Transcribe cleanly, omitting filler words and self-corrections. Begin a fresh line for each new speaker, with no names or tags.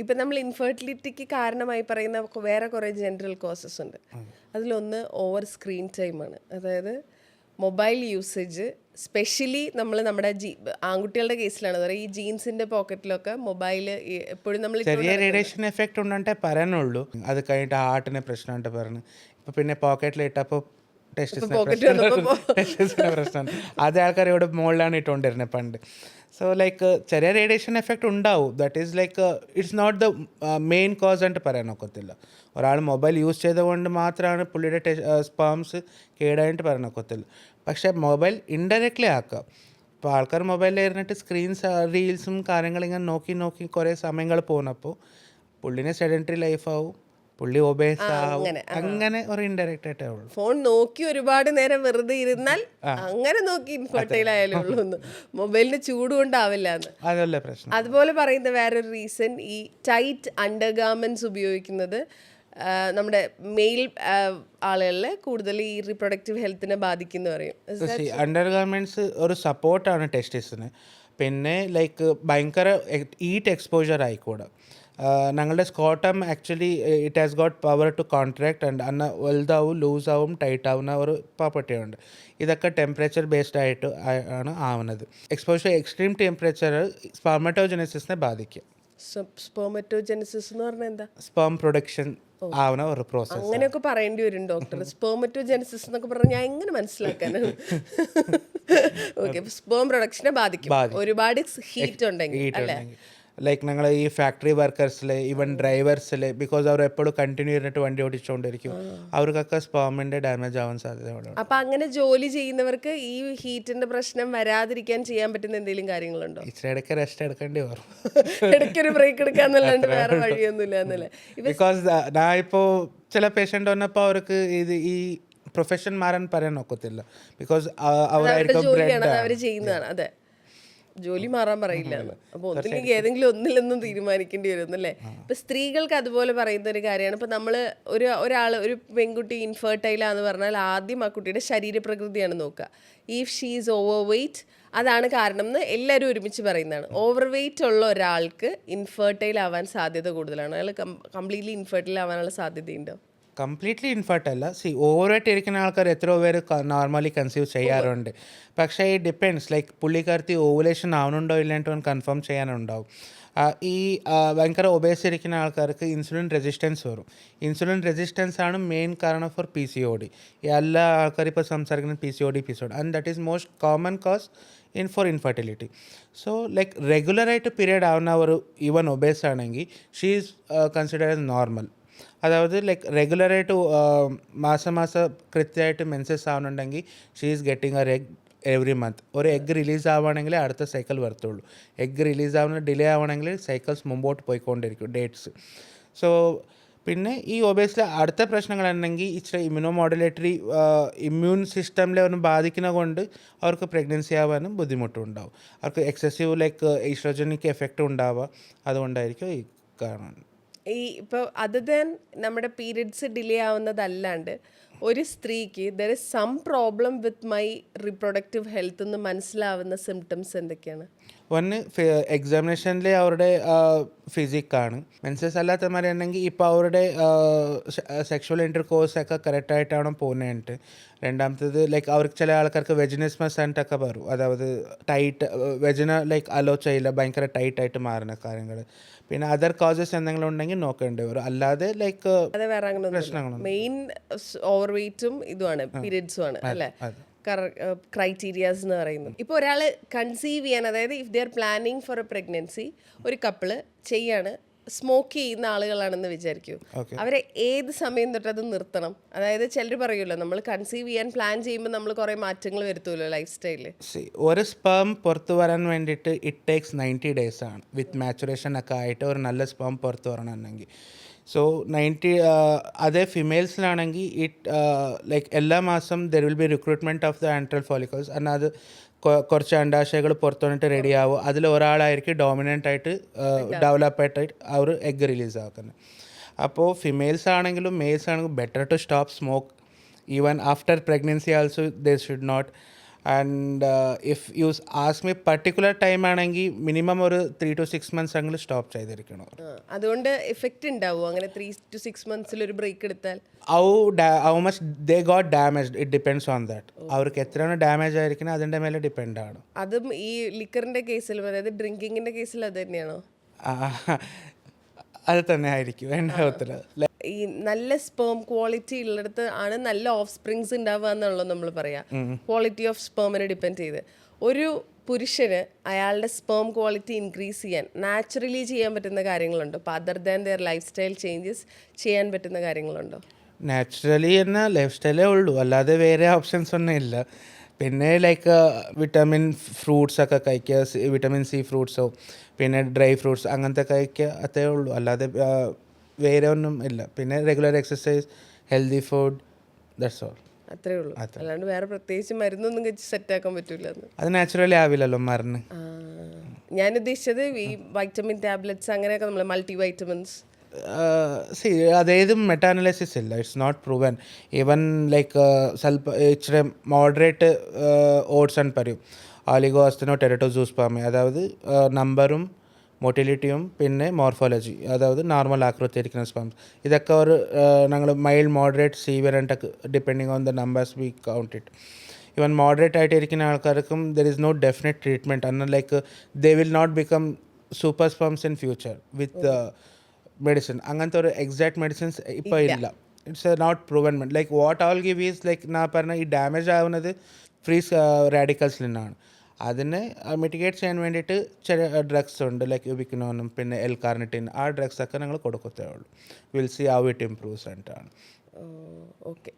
ഇപ്പം നമ്മൾ ഇൻഫെർട്ടിലിറ്റിക്ക് കാരണമായി പറയുന്ന വേറെ കുറേ ജനറൽ കോസസ് ഉണ്ട്. അതിലൊന്ന് ഓവർ സ്ക്രീൻ ടൈമാണ്. അതായത് മൊബൈൽ യൂസേജ്, സ്പെഷ്യലി നമ്മുടെ ആൺകുട്ടികളുടെ കേസിലാണ് പറയുക, ഈ ജീൻസിൻ്റെ പോക്കറ്റിലൊക്കെ മൊബൈൽ എപ്പോഴും നമ്മൾ
ചെറിയ റേഡിയേഷൻ എഫക്റ്റ് ഉണ്ടേ പറയാനുള്ളൂ. അത് കഴിഞ്ഞിട്ട് ഹാർട്ടിന് പ്രശ്നമായിട്ട് പറഞ്ഞു. ഇപ്പം പിന്നെ പോക്കറ്റിലിട്ടപ്പോൾ ടെസ്റ്റിസിൻ്റെ പ്രശ്നമാണ്. അതേ ആൾക്കാർ ഇവിടെ മുകളിലാണ് ഇട്ടുകൊണ്ടിരുന്നത് പണ്ട്. സോ ലൈക്ക് ചെറിയ റേഡിയേഷൻ എഫക്റ്റ് ഉണ്ടാവും. That is like it's not the main cause ആയിട്ട് പറയാൻ ഒക്കത്തില്ല. ഒരാൾ മൊബൈൽ യൂസ് ചെയ്തുകൊണ്ട് മാത്രമാണ് പുള്ളിയുടെ സ്പേംസ് കേടായിട്ട് പറയാൻ ഒക്കത്തില്ല. പക്ഷേ മൊബൈൽ ഇൻഡയറക്റ്റ്ലി ആക്കാം. ഇപ്പോൾ ആൾക്കാർ മൊബൈലിൽ ഇരുന്നിട്ട് സ്ക്രീൻസ് റീൽസും കാര്യങ്ങളിങ്ങനെ നോക്കി കുറേ സമയങ്ങൾ പോകുന്നപ്പോൾ പുള്ളിനെ സെഡൻറ്ററി ലൈഫാവും, പുള്ളി ഒബേസ് ആവും. അങ്ങനെ ഒരു ഇൻഡയറക്റ്റ് ആയിട്ടേ ഉള്ളൂ.
ഫോൺ നോക്കി ഒരുപാട് നേരം വെറുതെ ഇരുന്നാൽ അങ്ങനെ നോക്കി ഇൻഫെർട്ടൈൽ ആയാലും ഉള്ളൂ എന്ന്, മൊബൈലിന് ചൂട് കൊണ്ടാവില്ല എന്ന്.
അതല്ലേ പ്രശ്നം.
അതുപോലെ പറയുന്ന വേറൊരു റീസൺ, ഈ ടൈറ്റ് അണ്ടർ ഗാർമെന്റ്സ് ഉപയോഗിക്കുന്നത് നമ്മുടെ മെയിൽ ആളുകളിൽ കൂടുതൽ ഈ റീപ്രൊഡക്റ്റീവ് ഹെൽത്തിനെ ബാധിക്കുന്നു പറയും.
അണ്ടർ ഗാർമെന്റ്സ് ഒരു സപ്പോർട്ടാണ് ടെസ്റ്റിസിന്. പിന്നെ ലൈക്ക് ഭയങ്കര ഹീറ്റ് എക്സ്പോഷർ ആയിക്കൂടെ. ഞങ്ങളുടെ scrotum actually it has got power to contract and അന്ന വലുതാവും, ലൂസാവും, ടൈറ്റ് ആവുന്ന ഒരു പ്രോപ്പർട്ടിയുണ്ട്. ഇതൊക്കെ ടെമ്പറേച്ചർ ബേസ്ഡ് ആയിട്ട് ആണ് ആവുന്നത്. എക്സ്പോഷർ എക്സ്ട്രീം ടെമ്പറേച്ചർ സ്പെർമറ്റോജനസിസിനെ ബാധിക്കും.
സ്പെർമറ്റോജനസിസ് എന്ന് പറഞ്ഞാൽ എന്താ?
സ്പേം പ്രൊഡക്ഷൻ ആവുന്ന ഒരു പ്രോസസ്.
അങ്ങനെയൊക്കെ പറയേണ്ടി വരും ഡോക്ടർ. സ്പെർമറ്റോജനസിസ് എന്നൊക്കെ പറഞ്ഞാൽ ഞാൻ എങ്ങനെ മനസ്സിലാക്കാനാണ്? ഓക്കെ, സ്പേം പ്രൊഡക്ഷനെ ബാധിക്കും ഒരുപാട് ഹീറ്റ് ഉണ്ടെങ്കിൽ അല്ലേ?
ലൈക്ക് ഞങ്ങൾ ഈ ഫാക്ടറി വർക്കേഴ്സിൽ, ഈവൻ ഡ്രൈവേഴ്സിൽ, ബിക്കോസ് അവർ എപ്പോഴും കണ്ടിന്യൂ ചെയ്തിട്ട് വണ്ടി ഓടിച്ചുകൊണ്ടിരിക്കും, അവർക്കൊക്കെ സ്പേമിൻ്റെ ഡാമേജ് ആവാൻ സാധ്യതയുണ്ട്.
അപ്പം അങ്ങനെ ജോലി ചെയ്യുന്നവർക്ക് ഈ ഹീറ്റിന്റെ പ്രശ്നം വരാതിരിക്കാൻ ചെയ്യാൻ പറ്റുന്ന എന്തെങ്കിലും കാര്യങ്ങളുണ്ടോ?
ഇടയ്ക്ക് റെസ്റ്റ് എടുക്കേണ്ടി വരും.
ഇടയ്ക്കൊരു ബ്രേക്ക് എടുക്കാന്നല്ലാണ്ട് വേറെ വഴിയൊന്നുമില്ല എന്നല്ലേ?
ബിക്കോസ് ഞാൻ ഇപ്പോൾ ചില പേഷ്യൻ്റ് വന്നപ്പോൾ അവർക്ക് ഈ പ്രൊഫഷൻ മാറാൻ പറയാൻ ഒക്കത്തില്ല. ബിക്കോസ്
അവർ ചെയ്യുന്നതാണ്. അതെ, ജോലി മാറാൻ പറയില്ല എന്ന്. അപ്പോൾ ഒന്നില്ലെങ്കിൽ ഏതെങ്കിലും ഒന്നിലൊന്നും തീരുമാനിക്കേണ്ടി വരുന്നല്ലേ? ഇപ്പം സ്ത്രീകൾക്ക് അതുപോലെ പറയുന്ന ഒരു കാര്യമാണ്. ഇപ്പം നമ്മൾ ഒരു പെൺകുട്ടി ഇൻഫെർട്ടൈലാന്ന് പറഞ്ഞാൽ ആദ്യം ആ കുട്ടിയുടെ ശരീരപ്രകൃതിയാണ് നോക്കുക. If she is overweight, അതാണ് കാരണം എന്ന് എല്ലാവരും ഒരുമിച്ച് പറയുന്നതാണ്. ഓവർ വെയ്റ്റ് ഉള്ള ഒരാൾക്ക് ഇൻഫെർട്ടൈൽ ആവാൻ സാധ്യത കൂടുതലാണ്. അയാൾ കംപ്ലീറ്റ്ലി ഇൻഫെർട്ടൈൽ ആവാനുള്ള സാധ്യതയുണ്ടോ?
കംപ്ലീറ്റ്ലി ഇൻഫെർട്ടൈൽ അല്ല. ഓവറായിട്ട് ഇരിക്കുന്ന ആൾക്കാർ എത്രയോ പേര് നോർമലി കൺസീവ് ചെയ്യാറുണ്ട്. പക്ഷേ ഈ ഡിപ്പെൻഡ്സ്, ലൈക്ക് പുള്ളിക്കാരത്തി ഓവുലേഷൻ ആവണുണ്ടോ ഇല്ലാണ്ട് കൺഫേം ചെയ്യാനുണ്ടാവും. ഈ ഭയങ്കര ഒബേസ് ഇരിക്കുന്ന ആൾക്കാർക്ക് ഇൻസുലിൻ റെസിസ്റ്റൻസ് വരും. ഇൻസുലിൻ റെസിസ്റ്റൻസ് ആണ് മെയിൻ കാരണം ഫോർ PCOD. എല്ലാ ആൾക്കാരും ഇപ്പോൾ സംസാരിക്കുന്നത് PCOD and that is most common cause for infertility. So like റെഗുലറായിട്ട് പീരിയഡ് ആവുന്ന ഒരു ഈവൻ ഒബേസ് ആണെങ്കിൽ she is consider as normal. അതായത് ലൈക്ക് റെഗുലറായിട്ട് മാസം കൃത്യമായിട്ട് മെൻസസ് ആവുന്നുണ്ടെങ്കിൽ she is getting a egg every month. ഒരു എഗ് റിലീസ് ആവുകയാണെങ്കിൽ അടുത്ത സൈക്കിൾ വരത്തുള്ളൂ. എഗ് റിലീസ് ആവുന്ന ഡിലേ ആവുകയാണെങ്കിൽ സൈക്കിൾസ് മുമ്പോട്ട് പോയിക്കൊണ്ടിരിക്കും, ഡേറ്റ്സ്. സോ പിന്നെ ഈ ഒബേസിലെ അടുത്ത പ്രശ്നങ്ങളുണ്ടെങ്കിൽ ഇച്ചിരി ഇമ്മ്യൂണോമോഡുലേറ്ററി ഇമ്മ്യൂൺ സിസ്റ്റമിലെ ഒന്ന് ബാധിക്കുന്ന കൊണ്ട് അവർക്ക് പ്രഗ്നൻസി ആവാനും ബുദ്ധിമുട്ടുണ്ടാവും. അവർക്ക് എക്സസീവ് ലൈക്ക് ഈസ്ട്രോജനിക് എഫക്റ്റ് ഉണ്ടാവുക, അതുകൊണ്ടായിരിക്കും ഈ കാരണം.
ഈ ഇപ്പോൾ അത് നമ്മുടെ പീരിയഡ്സ് ഡിലേ ആവുന്നതല്ലാണ്ട് ഒരു സ്ത്രീക്ക് there is some problem with my reproductive health എന്ന് മനസ്സിലാവുന്ന സിംറ്റംസ് എന്തൊക്കെയാണ്?
ഒന്ന് എക്സാമിനേഷനിൽ അവരുടെ ഫിസിക്കാണ്. മെൻസസ് അല്ലാത്തമാരുണ്ടെങ്കിൽ ഇപ്പോൾ അവരുടെ സെക്ഷുവൽ ഇൻ്റർകോഴ്സൊക്കെ കറക്റ്റായിട്ടാണ് പോകുന്നതിട്ട്. രണ്ടാമത്തേത് ലൈക്ക് അവർക്ക് ചില ആൾക്കാർക്ക് വെജിനിസ്മസ് ഒക്കെ വരും. അതായത് ടൈറ്റ് വെജിന ലൈക്ക് അലോ ചെയ്യില്ല, ഭയങ്കര ടൈറ്റായിട്ട് മാറുന്ന കാര്യങ്ങൾ. പിന്നെ അതർ കോസസ് എന്തെങ്കിലും ഉണ്ടെങ്കിൽ നോക്കേണ്ടി വരും. അല്ലാതെ ലൈക്ക് പ്രശ്നങ്ങളൊന്നും.
മെയിൻ ഓവർ വെയ്റ്റും ഇതുമാണ്, പീരിയഡ്സും ആണ് അല്ലേ ക്രൈറ്റീരിയാസ് എന്ന് പറയുന്നത്. ഇപ്പോൾ ഒരാൾ കൺസീവ് ചെയ്യാൻ, അതായത് if they are planning four A pregnancy, ഒരു കപ്പിള് ചെയ്യാണ്, സ്മോക്ക് ചെയ്യുന്ന ആളുകളാണെന്ന് വിചാരിക്കൂ, അവരെ ഏത് സമയം തൊട്ട് അത് നിർത്തണം? അതായത് ചിലർ പറയുമല്ലോ, നമ്മൾ കൺസീവ് ചെയ്യാൻ പ്ലാൻ ചെയ്യുമ്പോൾ നമ്മൾ കുറേ മാറ്റങ്ങൾ വരുത്തുമല്ലോ ലൈഫ് സ്റ്റൈലിൽ.
ഒരു സ്പേം പുറത്തു വരാൻ വേണ്ടിയിട്ട് ഇറ്റ് ടേക്സ് 90 days ആണ്. വിത്ത് മാച്ചുറേഷൻ ഒക്കെ ആയിട്ട് ഒരു നല്ല സ്പേം പുറത്തു വരണമെങ്കിൽ. സോ 90 അതേ ഫിമെയിൽസിലാണെങ്കിൽ ലൈക്ക് എല്ലാ മാസം there will be recruitment of the antral follicles. എന്നാൽ അത് കുറച്ച് അണ്ടാശയങ്ങൾ പുറത്തു വന്നിട്ട് റെഡി ആവും. അതിൽ ഒരാളായിരിക്കും ഡോമിനൻ്റ് ആയിട്ട് ഡെവലപ്പായിട്ട് അവർ എഗ് റിലീസ് ആക്കുന്നത്. അപ്പോൾ ഫിമെയിൽസ് ആണെങ്കിലും മെയിൽസ് ആണെങ്കിലും better to stop smoke even after pregnancy also they should not. And if you ask me particular time ആണെങ്കിൽ മിനിമം ഒരു 3 to 6 months എങ്കിലും സ്റ്റോപ്പ് ചെയ്തിരിക്കണം.
അതുകൊണ്ട് എഫക്റ്റ് ഉണ്ടാവും അങ്ങനെ 3 to 6 months ഒരു ബ്രേക്ക് എടുത്താൽ?
How much they got damage it depends on that. അവർക്ക് എത്രയാണ് ഡാമേജ് ആയിരിക്കുന്നത് അതിൻ്റെ മേലെ ഡിപ്പെൻഡ് ആണ്.
അതും ഈ ലിക്കറിന്റെ കേസിലും അതായത് ഡ്രിങ്കിങ്ങിന്റെ കേസിൽ അത് തന്നെയാണോ?
അത് തന്നെ ആയിരിക്കും എൻ്റെ അഭിപ്രായത്തിൽ.
ഈ നല്ല സ്പേം ക്വാളിറ്റി ഉള്ളിടത്ത് ആണ് നല്ല ഓഫ് സ്പ്രിങ്സ് ഉണ്ടാവുക എന്നുള്ളത് നമ്മൾ പറയാം. ക്വാളിറ്റി ഓഫ് സ്പേമിനെ ഡിപ്പെൻഡ് ചെയ്ത് ഒരു പുരുഷന് അയാളുടെ സ്പേം ക്വാളിറ്റി ഇൻക്രീസ് ചെയ്യാൻ നാച്ചുറലി ചെയ്യാൻ പറ്റുന്ന കാര്യങ്ങളുണ്ടോ? അപ്പോൾ other than their life style changes ചെയ്യാൻ പറ്റുന്ന കാര്യങ്ങളുണ്ടോ?
നാച്ചുറലി തന്നെ ലൈഫ് സ്റ്റൈലേ ഉള്ളൂ, അല്ലാതെ വേറെ ഓപ്ഷൻസ് ഒന്നും ഇല്ല. പിന്നെ ലൈക്ക് വിറ്റമിൻ ഫ്രൂട്ട്സ് ഒക്കെ കഴിക്കുക, വിറ്റമിൻ സി ഫ്രൂട്ട്സോ പിന്നെ ഡ്രൈ ഫ്രൂട്ട്സ് അങ്ങനത്തെ കഴിക്കുക, അത്രേ ഉള്ളൂ. അല്ലാതെ വേറെ ഒന്നും ഇല്ല. പിന്നെ regular exercise, healthy food, that's all.
അത്രേ ഉള്ളൂ, അല്ലാണ്ട് വേറെ പ്രത്യേകിച്ച് മരുന്നൊന്നും കഴിച്ച് സെറ്റാക്കാൻ പറ്റൂല.
അത് നാച്ചുറലി ആവില്ലല്ലോ മരുന്ന്.
ഞാൻ ഉദ്ദേശിച്ചത് ഈ വൈറ്റമിൻ ടാബ്ലറ്റ്സ് അങ്ങനെയൊക്കെ നമ്മൾ മൾട്ടി വൈറ്റമിൻസ്.
ಅದೇದು ಮೆಟಾ ಅನಾಲಿಸಿಸ್ ಇಲ್ಲ, it's not proven. Even like ಸ್ವಲ್ಪ ಇಚ್ಚಿಡೆ മോഡറേറ്റ് ഓട്സ് എന്ന് പറയും, ആലിഗോആസ്തനോ ടെരട്ടോസൂസ്പെർമ, അതായത് നമ്പറും മൊട്ടിലിറ്റിയും പിന്നെ മോർഫോളജി, അതായത് നോർമൽ ആകൃതിയിരിക്കുന്ന സ്പെംസ്. ഇതൊക്കെ ഒരു ഞങ്ങൾ mild moderate severe and depending on the numbers we count it. Even moderate ആയിട്ടിരിക്കുന്ന ആൾക്കാർക്കും there is no definite treatment. അന്ന് like they will not become super sperms in future with medicine. അങ്ങനത്തെ ഒരു exact medicines ഇപ്പോൾ ഇല്ല. It's not proven. Like what all give is like ഞാൻ പറഞ്ഞ ഈ ഡാമേജ് ആവുന്നത് ഫ്രീ റാഡിക്കൽസിൽ നിന്നാണ്. അതിനെ മിറ്റിഗേറ്റ് ചെയ്യാൻ വേണ്ടിയിട്ട് ചില ഡ്രഗ്സ് ഉണ്ട്, ലൈക്ക് യുബിക്വിനോനും പിന്നെ എൽ കാർണിറ്റിൻ. ആ ഡ്രഗ്സൊക്കെ ഞങ്ങൾ കൊടുക്കത്തേ ഉള്ളൂ. Will see how it improves എന്നിട്ടാണ്.
ഓക്കെ.